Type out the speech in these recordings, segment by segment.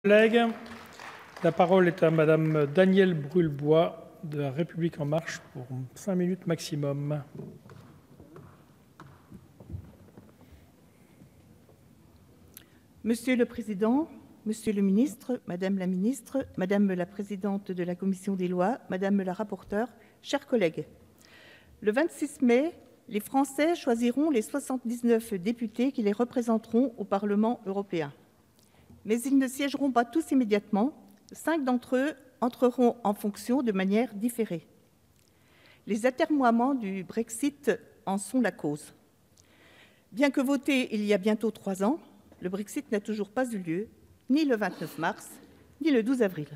Collègues, la parole est à Madame Danielle Brulbois de La République En Marche pour 5 minutes maximum. Monsieur le Président, Monsieur le Ministre, Madame la Présidente de la Commission des lois, Madame la rapporteure, chers collègues, le 26 mai, les Français choisiront les 79 députés qui les représenteront au Parlement européen. Mais ils ne siégeront pas tous immédiatement. 5 d'entre eux entreront en fonction de manière différée. Les atermoiements du Brexit en sont la cause. Bien que voté il y a bientôt 3 ans, le Brexit n'a toujours pas eu lieu, ni le 29 mars, ni le 12 avril.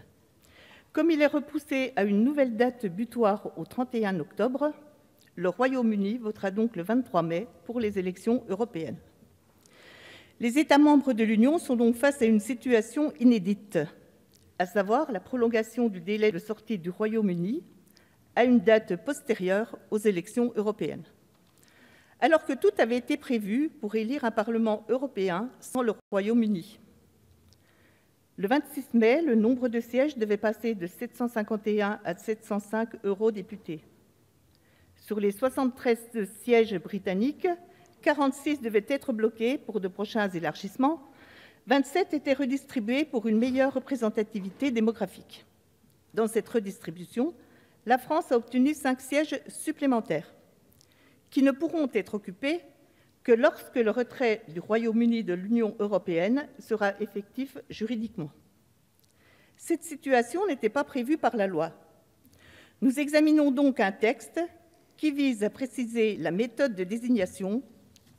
Comme il est repoussé à une nouvelle date butoir au 31 octobre, le Royaume-Uni votera donc le 23 mai pour les élections européennes. Les États membres de l'Union sont donc face à une situation inédite, à savoir la prolongation du délai de sortie du Royaume-Uni à une date postérieure aux élections européennes. Alors que tout avait été prévu pour élire un Parlement européen sans le Royaume-Uni. Le 26 mai, le nombre de sièges devait passer de 751 à 705 eurodéputés. Sur les 73 sièges britanniques, 46 devaient être bloqués pour de prochains élargissements, 27 étaient redistribués pour une meilleure représentativité démographique. Dans cette redistribution, la France a obtenu 5 sièges supplémentaires, qui ne pourront être occupés que lorsque le retrait du Royaume-Uni de l'Union européenne sera effectif juridiquement. Cette situation n'était pas prévue par la loi. Nous examinons donc un texte qui vise à préciser la méthode de désignation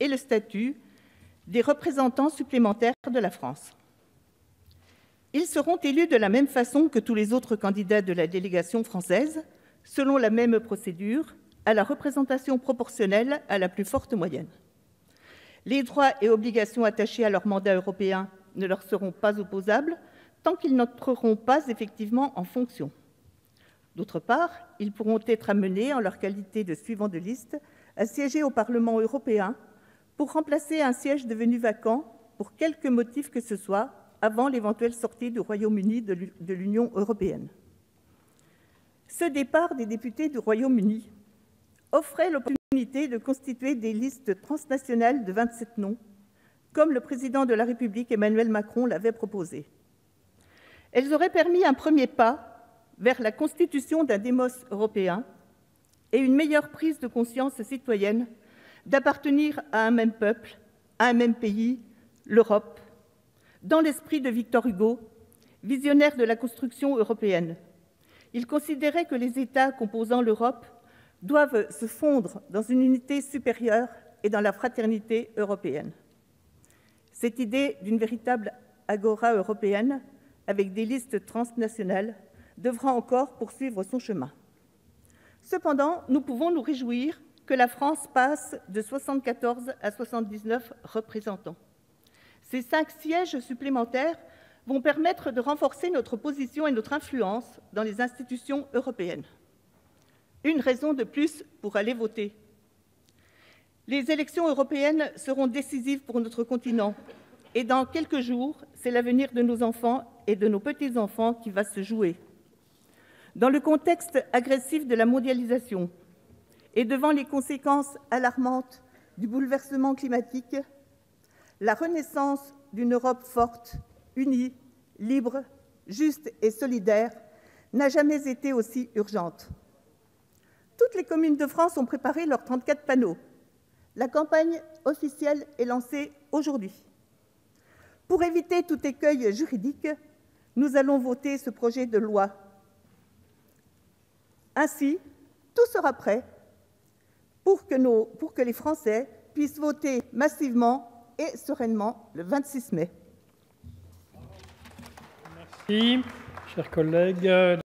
et le statut des représentants supplémentaires de la France. Ils seront élus de la même façon que tous les autres candidats de la délégation française, selon la même procédure, à la représentation proportionnelle à la plus forte moyenne. Les droits et obligations attachés à leur mandat européen ne leur seront pas opposables tant qu'ils n'entreront pas effectivement en fonction. D'autre part, ils pourront être amenés, en leur qualité de suivants de liste, à siéger au Parlement européen pour remplacer un siège devenu vacant pour quelque motif que ce soit avant l'éventuelle sortie du Royaume-Uni de l'Union européenne. Ce départ des députés du Royaume-Uni offrait l'opportunité de constituer des listes transnationales de 27 noms, comme le président de la République Emmanuel Macron l'avait proposé. Elles auraient permis un premier pas vers la constitution d'un démos européen et une meilleure prise de conscience citoyenne d'appartenir à un même peuple, à un même pays, l'Europe, dans l'esprit de Victor Hugo, visionnaire de la construction européenne. Il considérait que les États composant l'Europe doivent se fondre dans une unité supérieure et dans la fraternité européenne. Cette idée d'une véritable agora européenne, avec des listes transnationales, devra encore poursuivre son chemin. Cependant, nous pouvons nous réjouir que la France passe de 74 à 79 représentants. Ces 5 sièges supplémentaires vont permettre de renforcer notre position et notre influence dans les institutions européennes. Une raison de plus pour aller voter. Les élections européennes seront décisives pour notre continent et dans quelques jours, c'est l'avenir de nos enfants et de nos petits-enfants qui va se jouer. Dans le contexte agressif de la mondialisation et devant les conséquences alarmantes du bouleversement climatique, la renaissance d'une Europe forte, unie, libre, juste et solidaire n'a jamais été aussi urgente. Toutes les communes de France ont préparé leurs 34 panneaux. La campagne officielle est lancée aujourd'hui. Pour éviter tout écueil juridique, nous allons voter ce projet de loi. Ainsi, tout sera prêt pour que les Français puissent voter massivement et sereinement le 26 mai. Merci, chers collègues.